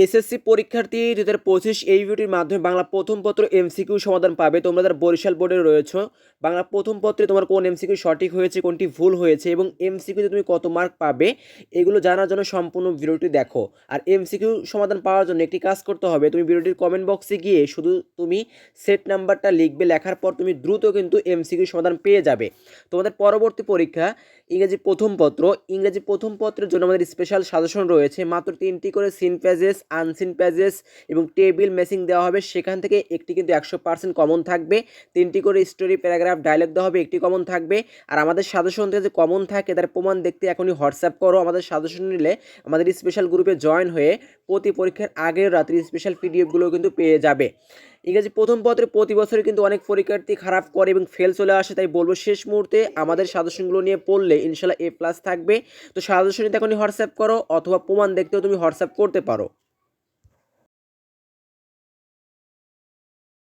SSC পরীক্ষার্থী 2025 এই ভিডিওটির মাধ্যমে বাংলা প্রথম পত্র এমসিকিউ সমাধান পাবে। তোমরা যারা বরিশাল বোর্ডে রয়েছো, বাংলা প্রথম পত্রে তোমার কোন এমসিকিউ সঠিক হয়েছে, কোনটি ভুল হয়েছে এবং এমসিকিউতে তুমি কত মার্ক পাবে, এগুলো জানার জন্য সম্পূর্ণ ভিডিওটি দেখো। আর এমসিকিউ সমাধান পাওয়ার জন্য একটি কাজ করতে হবে, তুমি ভিডিওটির কমেন্ট বক্সে গিয়ে শুধু তুমি সেট নাম্বারটা লিখবে, লেখার পর তুমি দ্রুত কিন্তু এমসিকিউ সমাধান পেয়ে যাবে। তোমাদের পরবর্তী পরীক্ষা ইংরেজি প্রথম পত্র। ইংরেজি প্রথম পত্রের জন্য আমাদের স্পেশাল সাজেশন রয়েছে, মাত্র 3টি করে সিন প্যাজেস, আনসিন প্যাজেস এবং টেবিল ম্যাচিং দেওয়া হবে। সেখান থেকে একটি কিন্তু 100% কমন থাকবে। 3টি করে স্টোরি, প্যারাগ্রাফ, ডায়লগ দেওয়া হবে, একটি কমন থাকবে। আর আমাদের সাজেশন থেকে যে কমন থাকে তার প্রমাণ দেখতে এখনই হোয়াটসঅ্যাপ করো। আমাদের সাজেশন নিলে আমাদের স্পেশাল গ্রুপে জয়েন হয়ে প্রতি পরীক্ষার আগের রাত্রি স্পেশাল পিডিএফগুলো কিন্তু পেয়ে যাবে। ইংরেজি প্রথম পত্রে প্রতি বছরই কিন্তু অনেক পরীক্ষার্থী খারাপ করে এবং ফেল চলে আসে, তাই বলবো শেষ মুহূর্তে আমাদের সাজেশনগুলো নিয়ে পড়লে ইনশাল্লাহ A+ থাকবে। তো সাজেশন নিতে এখনই হোয়াটসঅ্যাপ করো, অথবা প্রমাণ দেখতেও তুমি হোয়াটসঅ্যাপ করতে পারো।